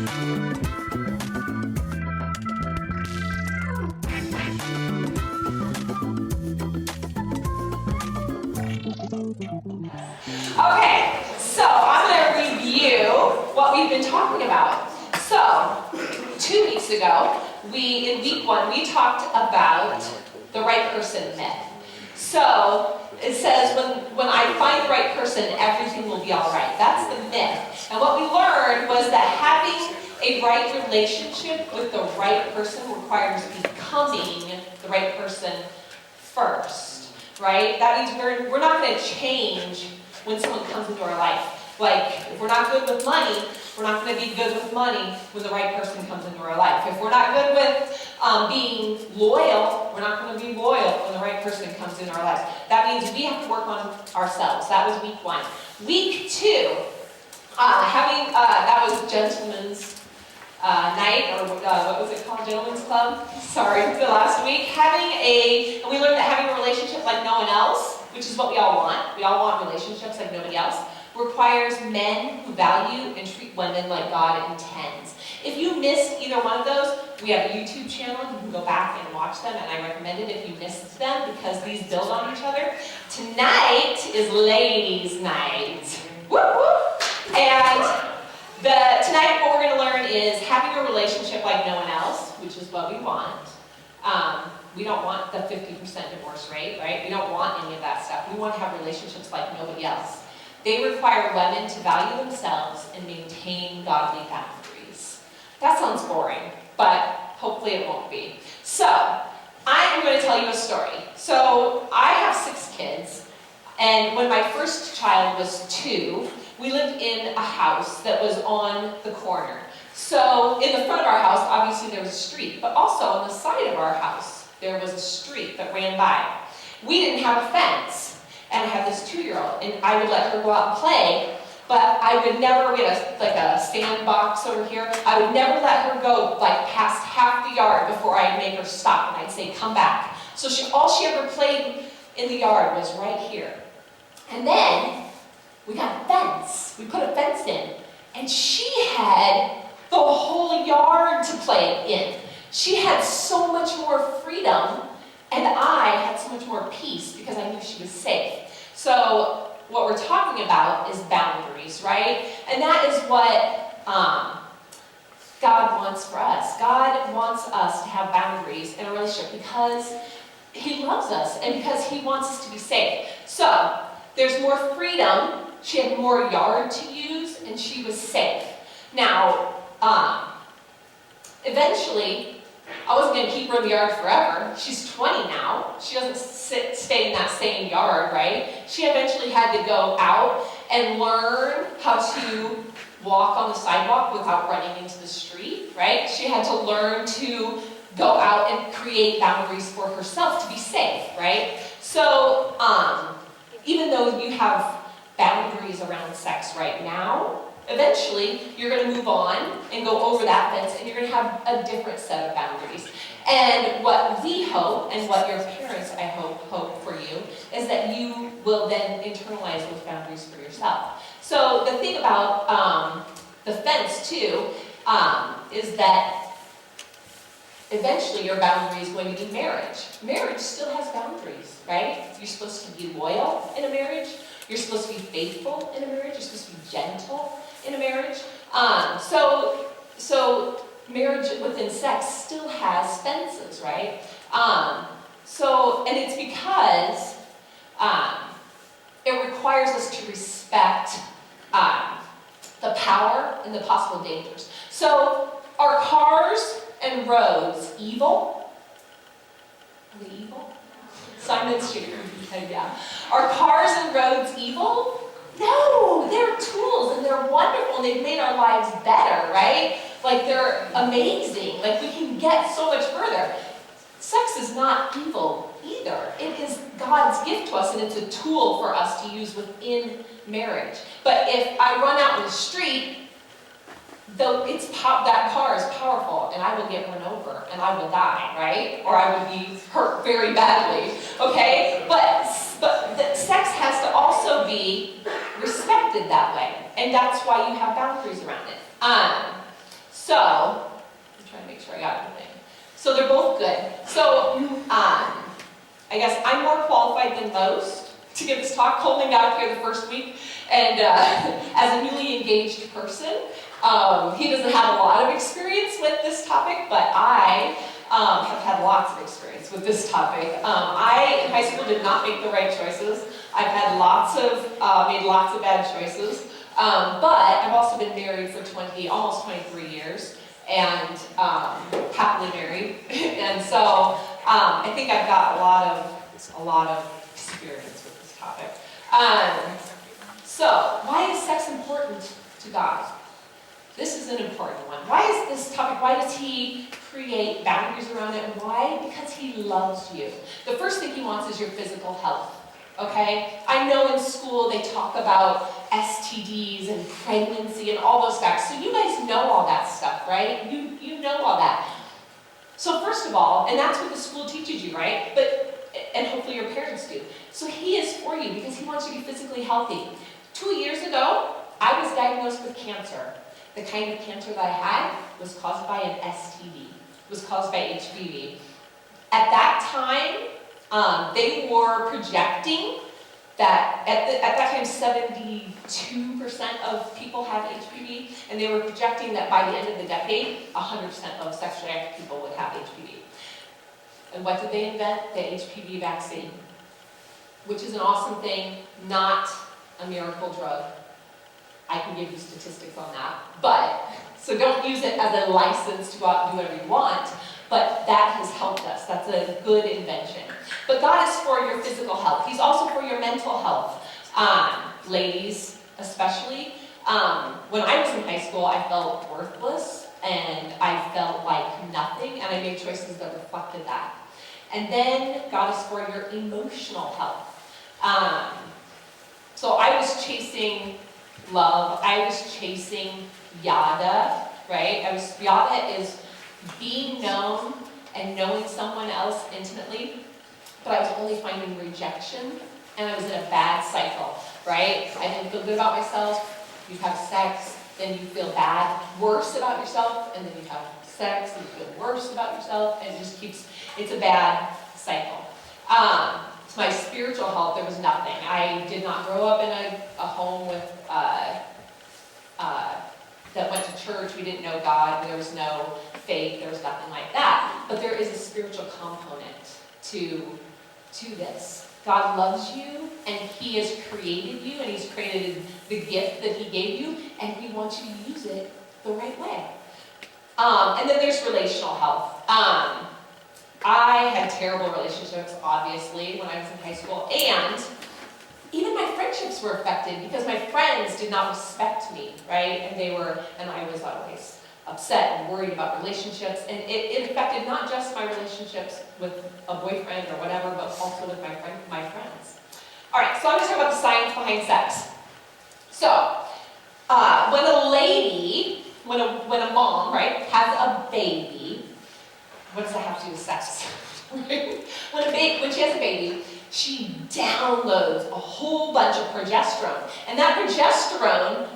Okay, so I'm going to review what we've been talking about. So, 2 weeks ago, in week 1, we talked about the right person myth. So, it says when I find the right person, everything will be all right. That's the myth. And what we learned was that having a right relationship with the right person requires becoming the right person first, right? That means we're not going to change when someone comes into our life. Like, if we're not good with money, we're not going to be good with money when the right person comes into our life. If we're not good with being loyal, we're not going to be loyal when the right person comes into our lives. That means we have to work on ourselves. That was week 1. Week 2, that was gentleman's night, or what was it called, gentleman's club? Sorry, the last week. And we learned that having a relationship like no one else, which is what we all want. We all want relationships like nobody else. Requires men who value and treat women like God intends. If you missed either one of those, we have a YouTube channel. You can go back and watch them, and I recommend it if you missed them because these build on each other. Tonight is ladies' night. Whoop, whoop. And tonight what we're going to learn is having a relationship like no one else, which is what we want. We don't want the 50% divorce rate, right? We don't want any of that stuff. We want to have relationships like nobody else. They require women to value themselves and maintain godly boundaries. That sounds boring, but hopefully it won't be. So, I am going to tell you a story. So, I have 6 kids, and when my first child was 2, we lived in a house that was on the corner. So, in the front of our house, obviously there was a street, but also on the side of our house, there was a street that ran by. We didn't have a fence, and I had this 2-year-old, and I would let her go out and play, but we had a sandbox over here. I would never let her go past half the yard before I'd make her stop, and I'd say, come back. So all she ever played in the yard was right here. And then we got a fence. We put a fence in, and she had the whole yard to play in. She had so much more freedom, and I had so much more peace because I knew she was safe. So what we're talking about is boundaries, right? And that is what God wants for us. God wants us to have boundaries in a relationship because He loves us and because He wants us to be safe. So there's more freedom. She had more yard to use, and she was safe. Now, eventually, I wasn't going to keep her in the yard forever. She's 20 now. She doesn't stay in that same yard, right? She eventually had to go out and learn how to walk on the sidewalk without running into the street, right? She had to learn to go out and create boundaries for herself to be safe, right? So, even though you have boundaries around sex right now, eventually, you're going to move on and go over that fence, and you're going to have a different set of boundaries. And what we hope, and what your parents, I hope for you, is that you will then internalize those boundaries for yourself. So the thing about the fence, too, is that eventually your boundary is going to be marriage. Marriage still has boundaries, right? You're supposed to be loyal in a marriage. You're supposed to be faithful in a marriage. You're supposed to be gentle in a marriage. So marriage within sex still has fences, right? And it's because it requires us to respect the power and the possible dangers. So are cars and roads evil? Are they evil? Simon's shaking his head, yeah. Are cars and roads evil? No, they're tools and they're wonderful and they've made our lives better, right? They're amazing. We can get so much further. Sex is not evil either. It is God's gift to us, and it's a tool for us to use within marriage. But if I run out in the street, that car is powerful, and I will get run over, and I will die, right? Or I would be hurt very badly, okay? But sex has to also be respected that way, and that's why you have boundaries around it. So, I'm trying to make sure I got everything. So they're both good. So, I guess I'm more qualified than most to give this talk. Coleman got up here the first week, and as a newly engaged person, he doesn't have a lot of experience with this topic, but I have had lots of experience with this topic. I, in high school, did not make the right choices. I've had made lots of bad choices, but I've also been married for almost 23 years, and happily married, and so I think I've got a lot of experience with this topic. So, why is sex important to God? This is an important one. Why is this topic, why does he create boundaries around it, and why? Because he loves you. The first thing he wants is your physical health, okay? I know in school they talk about STDs and pregnancy and all those facts, so you guys know all that stuff, right? You know all that. So first of all, and that's what the school teaches you, right? And hopefully your parents do. So he is for you because he wants you to be physically healthy. 2 years ago, I was diagnosed with cancer. The kind of cancer that I had was caused by an STD. It was caused by HPV. At that time, they were projecting that, at that time, 72% of people have HPV, and they were projecting that by the end of the decade, 100% of sexually active people would have HPV. And what did they invent? The HPV vaccine, which is an awesome thing, not a miracle drug. I can give you statistics on that, so don't use it as a license to go out and do whatever you want, but that has helped us. That's a good invention. But God is for your physical health. He's also for your mental health. Ladies, especially. When I was in high school, I felt worthless, and I felt like nothing, and I made choices that reflected that. And then God is for your emotional health. So I was chasing love. I was chasing yada, right? Yada is being known and knowing someone else intimately, but I was only finding rejection, and I was in a bad cycle, right? I didn't feel good about myself. You have sex, then you feel worse about yourself, and then you have sex, and you feel worse about yourself, and it just it's a bad cycle. My spiritual health, there was nothing. I did not grow up in a home with that went to church. We didn't know God. There was no faith. There was nothing like that. But there is a spiritual component to this. God loves you, and he has created you, and he's created the gift that he gave you, and he wants you to use it the right way. And then there's relational health. I had terrible relationships, obviously, when I was in high school, and even my friendships were affected because my friends did not respect me, right? And I was always upset and worried about relationships, and it affected not just my relationships with a boyfriend or whatever, but also with my friends. All right, so I'm going to talk about the science behind sex. So, when a mom, right, has a baby, what does that have to do with sex? When she has a baby, she downloads a whole bunch of progesterone. And that progesterone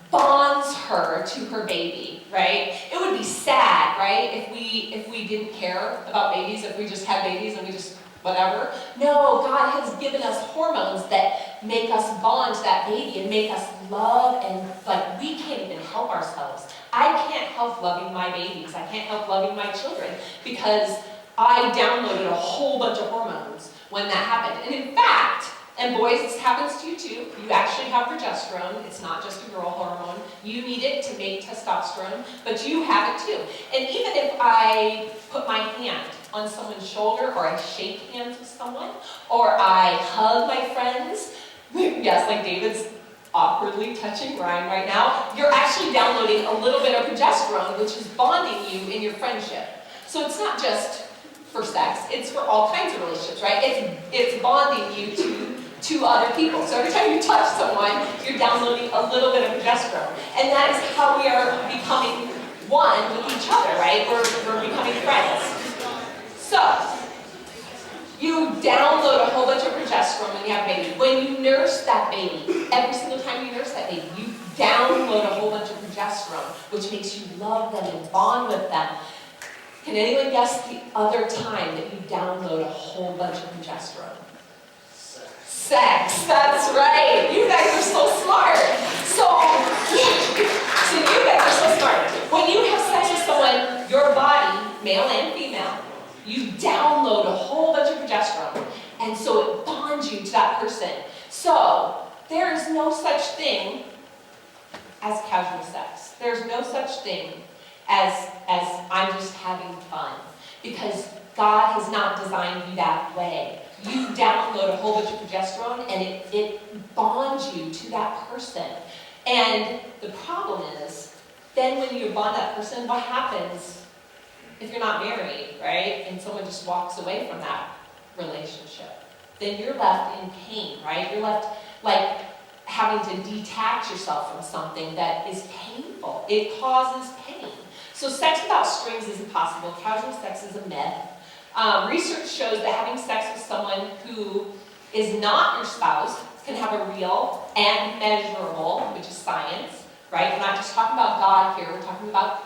bonds her to her baby, right? It would be sad, right, if we didn't care about babies, if we just had babies and we just whatever. No, God has given us hormones that make us bond to that baby and make us love, and like we can't even help ourselves. I can't help loving my babies. I can't help loving my children because I downloaded a whole bunch of hormones when that happened. And in fact, and boys, this happens to you too, you actually have progesterone. It's not just a girl hormone. You need it to make testosterone, but you have it too. And even if I put my hand on someone's shoulder, or I shake hands with someone, or I hug my friends, yes, like David's awkwardly touching Ryan right now, you're actually downloading a little bit of progesterone, which is bonding you in your friendship. So it's not just for sex, it's for all kinds of relationships, right? It's bonding you to other people. So every time you touch someone, you're downloading a little bit of progesterone. And that is how we are becoming one with each other, right? We're becoming friends. So, you download a whole bunch of progesterone when you have a baby. When you nurse that baby, every single time you nurse that baby, you download a whole bunch of progesterone, which makes you love them and bond with them. Can anyone guess the other time that you download a whole bunch of progesterone? Sex, that's right. You guys are so smart. So you guys are so smart. When you have sex with someone, your body, male and female, you download a whole bunch of progesterone. And so it bonds you to that person. So there is no such thing as casual sex. There's no such thing as I'm just having fun. Because God has not designed you that way. You download a whole bunch of progesterone and it bonds you to that person. And the problem is, then when you bond that person, what happens if you're not married, right? And someone just walks away from that relationship. Then you're left in pain, right? You're left like having to detach yourself from something that is painful. It causes pain. So sex without strings is impossible. Casual sex is a myth. Research shows that having sex with someone who is not your spouse can have a real and measurable, which is science, right? We're not just talking about God here. We're talking about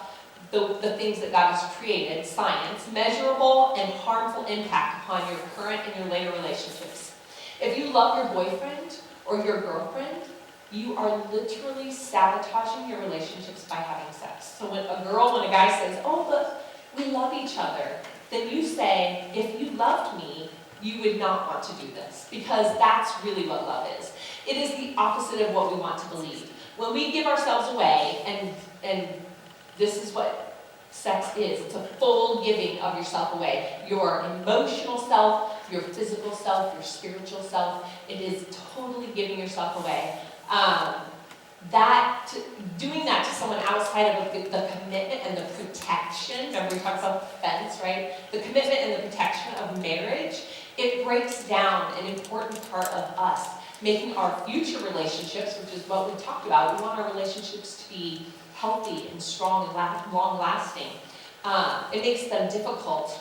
the things that God has created, science, measurable and harmful impact upon your current and your later relationships. If you love your boyfriend or your girlfriend, you are literally sabotaging your relationships by having sex. So when a guy says, oh, but we love each other, then you say, if you loved me, you would not want to do this. Because that's really what love is. It is the opposite of what we want to believe. When we give ourselves away, and this is what sex is, it's a full giving of yourself away. Your emotional self, your physical self, your spiritual self, it is totally giving yourself away. Doing that to someone outside of the commitment and the protection, remember we talked about the fence, right? The commitment and the protection of marriage, it breaks down an important part of us, making our future relationships, which is what we talked about, we want our relationships to be healthy and strong and long-lasting. It makes them difficult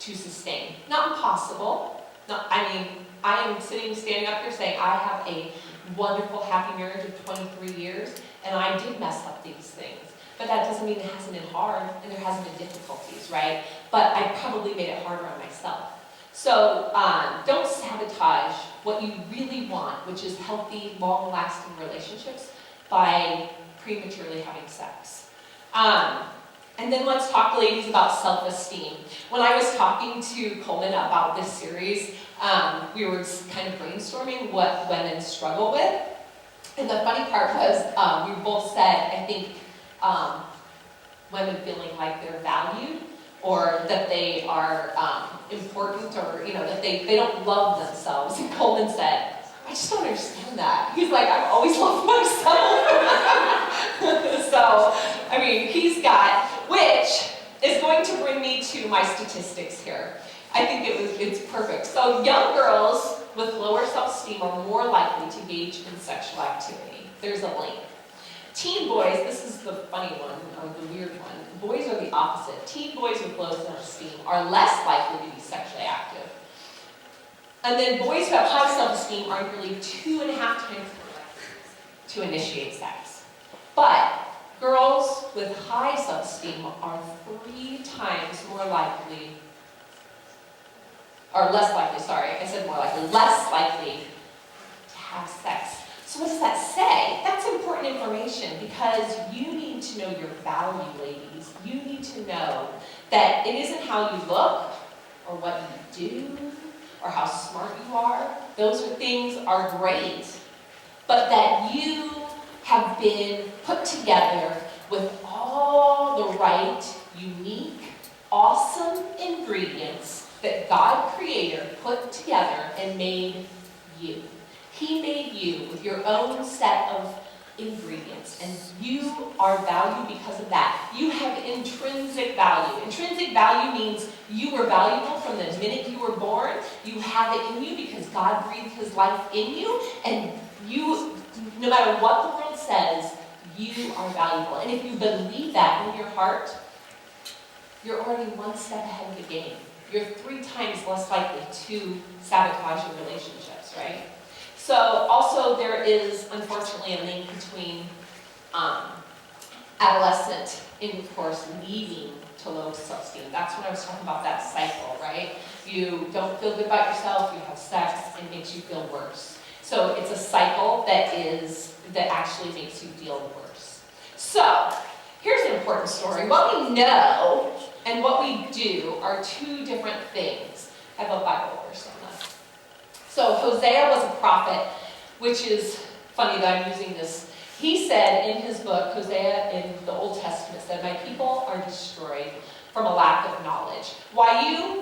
to sustain. Not impossible. I am standing up here saying I have a wonderful, happy marriage of 23 years, and I did mess up these things. But that doesn't mean it hasn't been hard, and there hasn't been difficulties, right? But I probably made it harder on myself. So don't sabotage what you really want, which is healthy, long-lasting relationships, by prematurely having sex. And then let's talk, ladies, about self-esteem. When I was talking to Coleman about this series, we were kind of brainstorming what women struggle with. And the funny part was, we both said, I think, women feeling like they're valued, or that they are important, or that they don't love themselves. And Coleman said, I just don't understand that. He's like, I've always loved myself. So, he's got, which is going to bring me to my statistics here. I think it's perfect. So young girls with lower self-esteem are more likely to engage in sexual activity. There's a link. Teen boys, this is the funny one, or the weird one. Boys are the opposite. Teen boys with low self-esteem are less likely to be sexually active. And then boys who have high self-esteem are nearly 2.5 times more likely to initiate sex. But girls with high self-esteem are 3 times more likely, or less likely, less likely to have sex. So what does that say? That's important information, because you need to know your value, ladies. You need to know that it isn't how you look, or what you do, or how smart you are. Those things are great. But that you have been put together with all the right, unique, awesome ingredients that God Creator put together and made you. He made you with your own set of ingredients, and you are valued because of that. You have intrinsic value. Intrinsic value means you were valuable from the minute you were born. You have it in you because God breathed His life in you, and you, no matter what the world says, you are valuable. And if you believe that in your heart, you're already one step ahead of the game. You're 3 times less likely to sabotage your relationships, right? So also there is, unfortunately, a link between adolescent intercourse leading to low self-esteem. That's when I was talking about that cycle, right? You don't feel good about yourself, you have sex, it makes you feel worse. So it's a cycle that actually makes you feel worse. So, here's an important story. What we know and what we do are two different things. I have a Bible verse on that. So Hosea was a prophet, which is funny that I'm using this. He said in his book, Hosea in the Old Testament, said, "My people are destroyed from a lack of knowledge."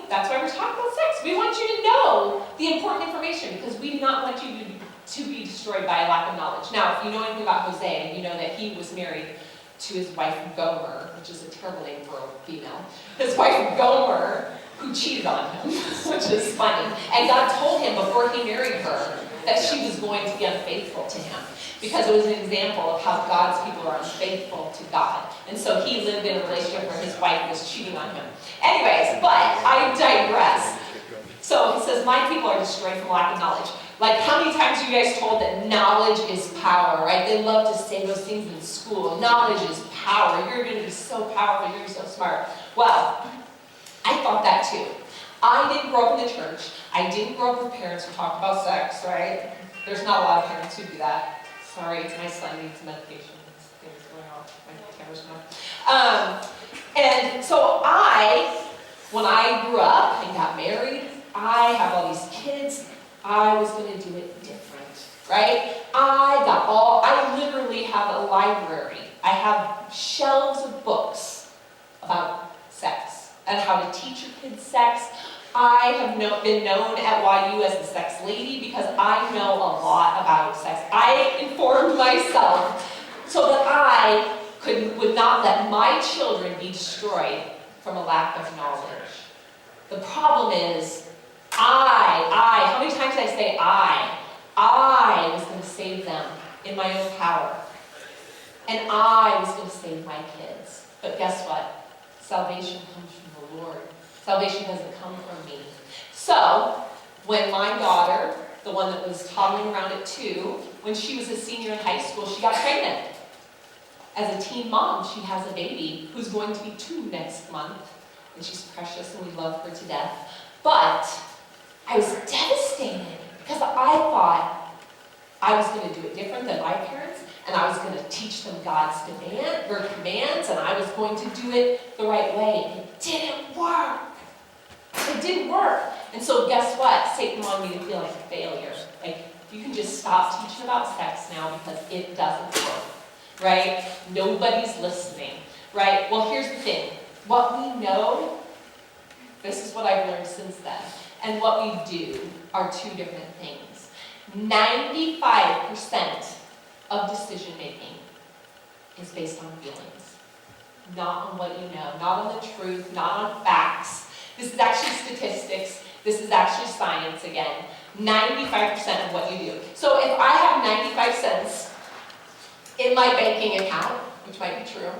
That's why we're talking about sex. We want you to know the important information because we do not want you to be destroyed by a lack of knowledge. Now, if you know anything about Hosea, you know that he was married to his wife Gomer, which is a terrible name for a female. His wife Gomer, who cheated on him, which is funny. And God told him before he married her that she was going to be unfaithful to him because it was an example of how God's people are unfaithful to God. And so he lived in a relationship where his wife was cheating on him. Anyways, but I digress. So he says, "My people are destroyed from lack of knowledge." Like, how many times are you guys told that knowledge is power, right? They love to say those things in school. Knowledge is power. You're going to be so powerful. You're going to be so smart. Well, I thought that too. I didn't grow up in the church. I didn't grow up with parents who talked about sex, right? There's not a lot of parents who do that. Sorry, my son needs medication. Things going on. My camera's not. And so when I grew up and got married, I have all these kids. I was going to do it different, right? I literally have a library. I have shelves of books about sex and how to teach your kids sex. I have been known at YU as the sex lady because I know a lot about sex. I informed myself so that I would not let my children be destroyed from a lack of knowledge. The problem is, how many times did I say I was going to save them in my own power. And I was going to save my kids. But guess what? Salvation comes from the Lord. Salvation doesn't come from me. So, when my daughter, the one that was toddling around at 2, when she was a senior in high school, she got pregnant. As a teen mom, she has a baby who's going to be 2 next month. And she's precious and we love her to death. But I was devastated because I thought I was going to do it different than my parents, and I was going to teach them God's commands, and I was going to do it the right way. It didn't work. It didn't work. And so guess what? Satan wanted me to feel like a failure. Like, you can just stop teaching about sex now because it doesn't work. Right? Nobody's listening. Right? Well, here's the thing. What we know, this is what I've learned since then, and what we do are two different things. 95% of decision making is based on feelings, not on what you know, not on the truth, not on facts. This is actually statistics. This is actually science again. 95% of what you do. So if I have 95 cents in my banking account, which might be true,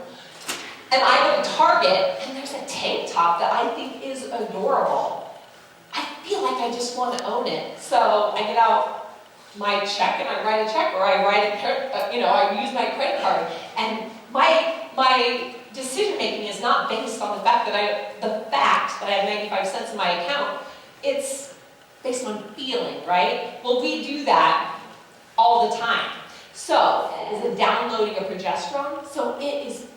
and I go to Target and there's a tank top that I think is adorable, I feel like I just want to own it. So I get out my check and I write a check, or I use my credit card. And my decision making is not based on the fact that I have 95 cents in my account. It's based on feeling, right? Well, we do that all the time. So, is it downloading a progesterone? So it is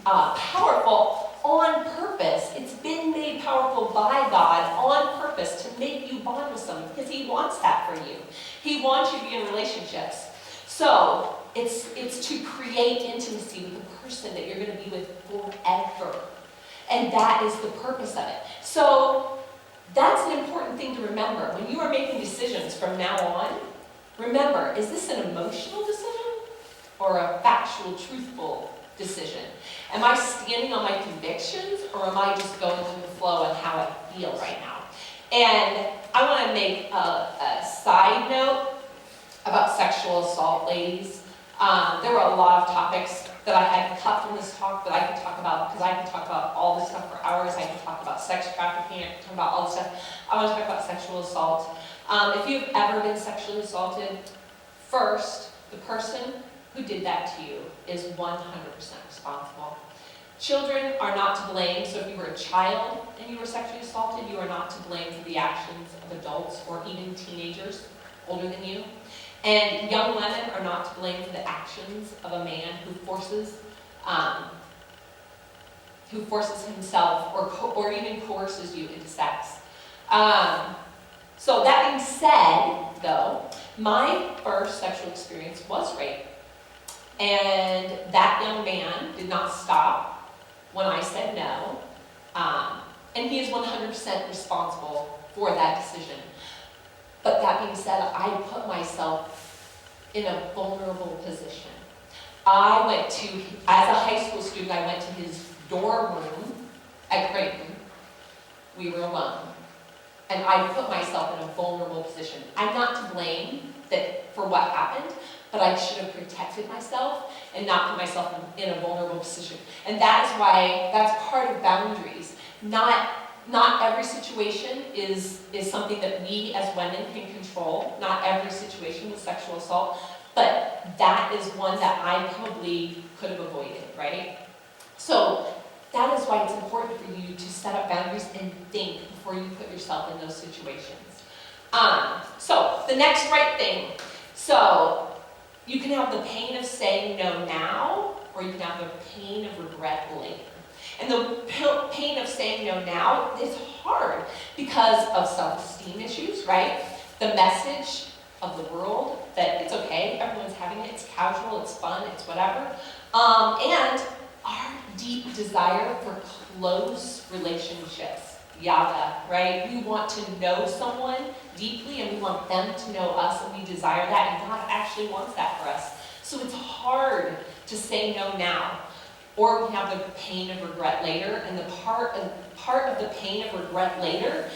powerful on purpose. It's been made powerful by God on purpose to make you bond with someone because He wants that for you. He wants you to be in relationships. So it's to create intimacy with the person that you're going to be with forever. And that is the purpose of it. So that's an important thing to remember. When you are making decisions from now on, remember, is this an emotional decision or a factual, truthful decision? Am I standing on my convictions, or am I just going with the flow and how I feel right now? And I want to make a side note about sexual assault, ladies. There were a lot of topics that I had to cut from this talk that I could talk about, because I could talk about all this stuff for hours. I could talk about sex trafficking, I could talk about all this stuff. I want to talk about sexual assault. If you've ever been sexually assaulted, first, the person who did that to you is 100% responsible. Children are not to blame, so if you were a child and you were sexually assaulted, you are not to blame for the actions of adults or even teenagers older than you. And young women are not to blame for the actions of a man who forces himself or even coerces you into sex. So that being said, though, my first sexual experience was rape. And that young man did not stop when I said no. And he is 100% responsible for that decision. But that being said, I put myself in a vulnerable position. As a high school student, I went to his dorm room at Creighton. We were alone. And I put myself in a vulnerable position. I'm not to blame for what happened, but I should have protected myself and not put myself in a vulnerable position. And that is why, that's part of boundaries. Not every situation is something that we as women can control. Not every situation with sexual assault, but that is one that I probably could have avoided, right? So that is why it's important for you to set up boundaries and think before you put yourself in those situations. So the next right thing. So you can have the pain of saying no now, or you can have the pain of regret later. And the pain of saying no now is hard because of self-esteem issues, right? The message of the world that it's okay, everyone's having it, it's casual, it's fun, it's whatever. And our deep desire for close relationships, yada, right? We want to know someone deeply and we want them to know us and we desire that, and God actually wants that for us. So it's hard to say no now. Or we have the pain of regret later, and the part of the pain of regret later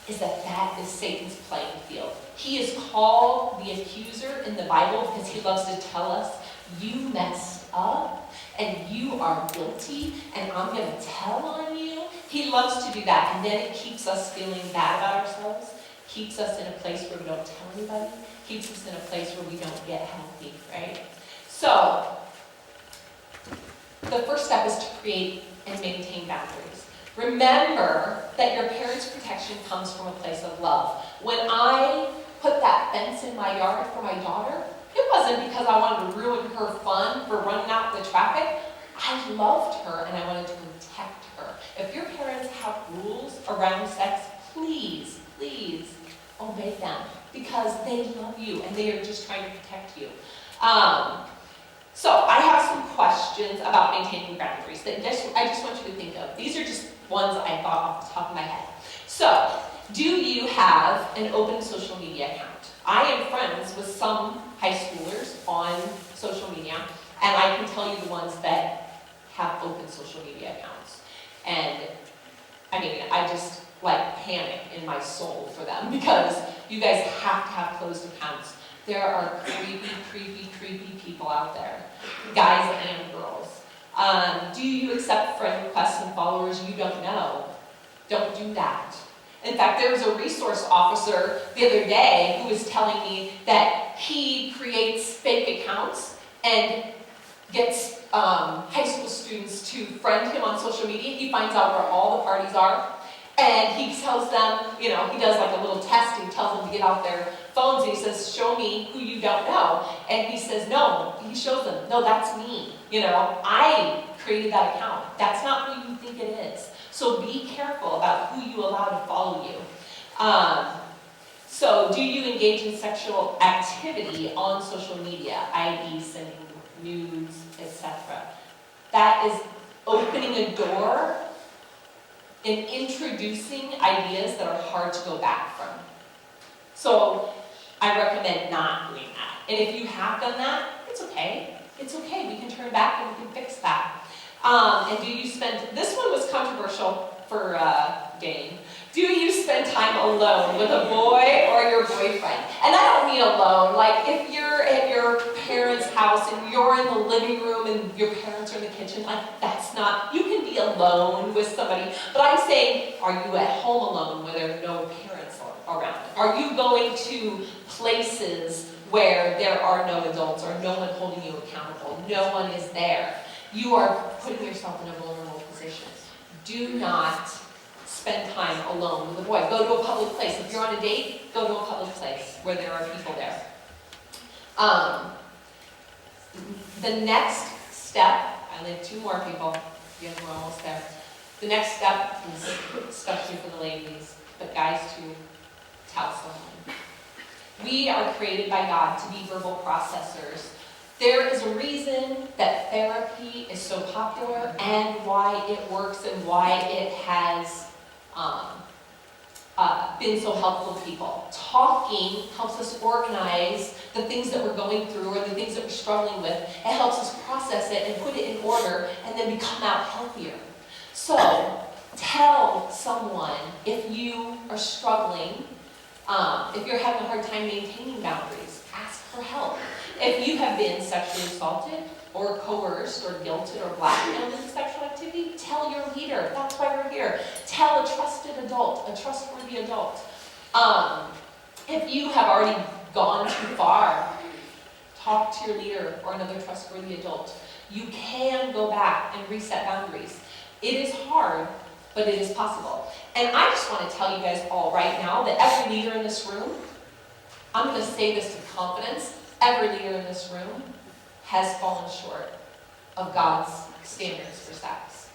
is that is Satan's playing field. He is called the accuser in the Bible because he loves to tell us, you messed up, and you are guilty, and I'm going to tell on you. He loves to do that, and then it keeps us feeling bad about ourselves, keeps us in a place where we don't tell anybody, keeps us in a place where we don't get healthy, right? So, the first step is to create and maintain boundaries. Remember that your parents' protection comes from a place of love. When I put that fence in my yard for my daughter, it wasn't because I wanted to ruin her fun for running out in the traffic. I loved her and I wanted to protect her. If your parents have rules around sex, please, please obey them because they love you and they are just trying to protect you. So I have some questions about maintaining boundaries that I just want you to think of. These are just ones I thought off the top of my head. So, do you have an open social media account? I am friends with some high schoolers on social media, and I can tell you the ones that have open social media accounts. And I mean, I just panic in my soul for them because you guys have to have closed accounts. There are creepy people out there, guys and girls. Do you accept friend requests and followers you don't know? Don't do that. In fact, there was a resource officer the other day who was telling me that he creates fake accounts and gets high school students to friend him on social media. He finds out where all the parties are, and he tells them, he does a little test. He tells them to get out their phones, and he says, show me who you don't know. And he says, no. He shows them, no, that's me. I created that account. That's not who you think it is. So be careful about who you allow to follow you. So do you engage in sexual activity on social media, i.e. sending nudes, etc.? That is opening a door and introducing ideas that are hard to go back from. So I recommend not doing that. And if you have done that, it's okay. It's okay. We can turn back and we can fix that. And do you this one was controversial for Dane. Do you spend time alone with a boy or your boyfriend? And I don't mean alone. If you're at your parents' house and you're in the living room and your parents are in the kitchen, that's not, you can be alone with somebody. But I'm saying, are you at home alone where there are no parents around? Are you going to places where there are no adults or no one holding you accountable. No one is there. You are putting yourself in a vulnerable position. Do not spend time alone with a boy. Go to a public place. If you're on a date, go to a public place where there are people there. The next step, I leave 2 more people. You guys are almost there. The next step is, especially for the ladies, but guys too, tell someone. We are created by God to be verbal processors. There is a reason that therapy is so popular and why it works and why it has been so helpful to people. Talking helps us organize the things that we're going through or the things that we're struggling with. It helps us process it and put it in order and then we come out healthier. So, tell someone if you are struggling, if you're having a hard time maintaining boundaries, ask for help. If you have been sexually assaulted or coerced or guilted or blackmailed in sexual activity, tell your leader. That's why we're here. Tell a trusted adult, a trustworthy adult. If you have already gone too far, talk to your leader or another trustworthy adult. You can go back and reset boundaries. It is hard, but it is possible. And I just want to tell you guys all right now that every leader in this room, I'm going to say this with confidence, every leader in this room has fallen short of God's standards for sex.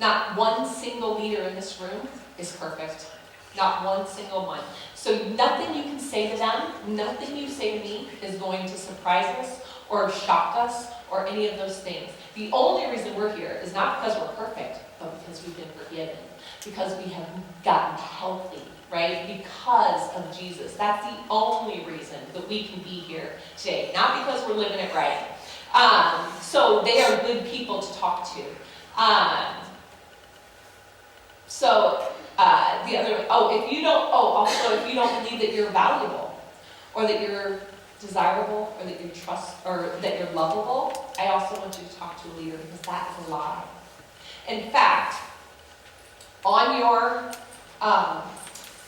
Not one single leader in this room is perfect. Not one single one. So nothing you can say to them, nothing you say to me is going to surprise us or shock us or any of those things. The only reason we're here is not because we're perfect, but because we've been forgiven. Because we have gotten healthy, right? Because of Jesus. That's the only reason that we can be here today. Not because we're living it right. So they are good people to talk to. If you don't believe that you're valuable, or that you're desirable, or that you're that you're lovable, I also want you to talk to a leader because that is a lie. In fact, on your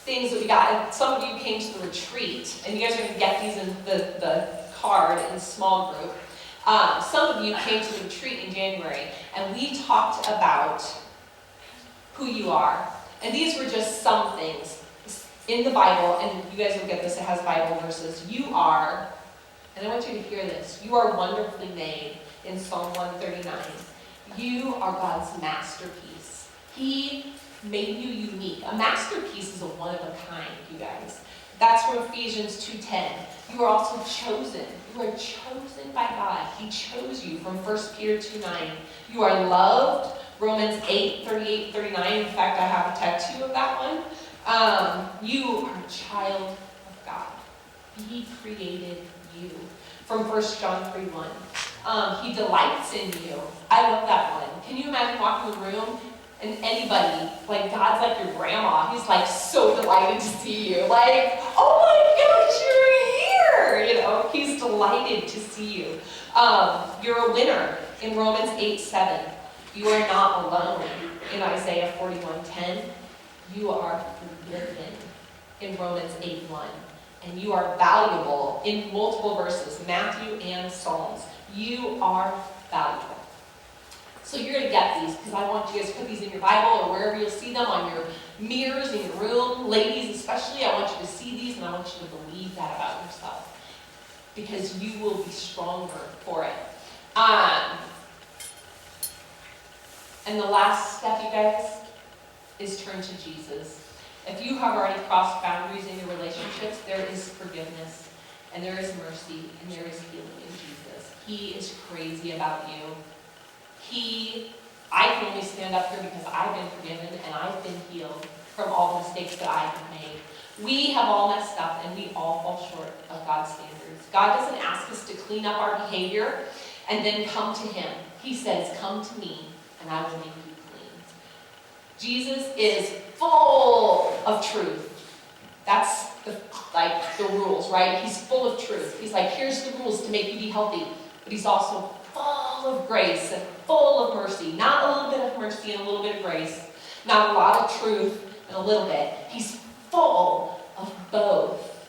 things that we got, and some of you came to the retreat, and you guys are going to get these in the card in small group. Some of you came to the retreat in January, and we talked about who you are. And these were just some things in the Bible, and you guys will get this, it has Bible verses. You are, and I want you to hear this, you are wonderfully made in Psalm 139. You are God's masterpiece. He made you unique. A masterpiece is a one of a kind, you guys. That's from Ephesians 2:10. You are also chosen. You are chosen by God. He chose you from 1 Peter 2:9. You are loved. Romans 8:38-39. In fact, I have a tattoo of that one. You are a child of God. He created you. From 1 John 3:1. He delights in you. I love that one. Can you imagine walking in the room and anybody, like God's like your grandma, he's like so delighted to see you. Like, oh my gosh, you're here! You know, he's delighted to see you. You're a winner in Romans 8:7. You are not alone in Isaiah 41:10. You are forgiven in Romans 8:1. And you are valuable in multiple verses, Matthew and Psalms. You are valuable. So you're going to get these because I want you guys to put these in your Bible or wherever you'll see them, on your mirrors in your room. Ladies especially, I want you to see these and I want you to believe that about yourself because you will be stronger for it. And the last step, you guys, is turn to Jesus. If you have already crossed boundaries in your relationships, there is forgiveness and there is mercy and there is healing in Jesus. He is crazy about you. I can only stand up here because I've been forgiven and I've been healed from all the mistakes that I have made. We have all messed up and we all fall short of God's standards. God doesn't ask us to clean up our behavior and then come to Him. He says, come to me and I will make you clean. Jesus is full of truth. That's the rules, right? He's full of truth. He's like, here's the rules to make you be healthy. But He's also full of grace and full of mercy. Not a little bit of mercy and a little bit of grace. Not a lot of truth and a little bit. He's full of both.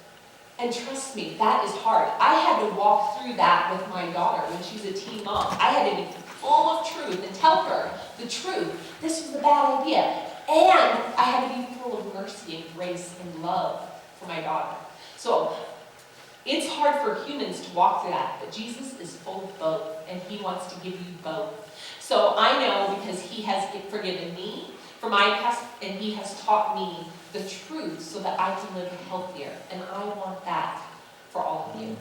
And trust me, that is hard. I had to walk through that with my daughter when she was a teen mom. I had to be full of truth and tell her the truth. This was a bad idea. And I had to be full of mercy and grace and love for my daughter. So it's hard for humans to walk through that, but Jesus is full of both, and he wants to give you both. So I know because he has forgiven me for my past, and he has taught me the truth so that I can live healthier. And I want that for all of you.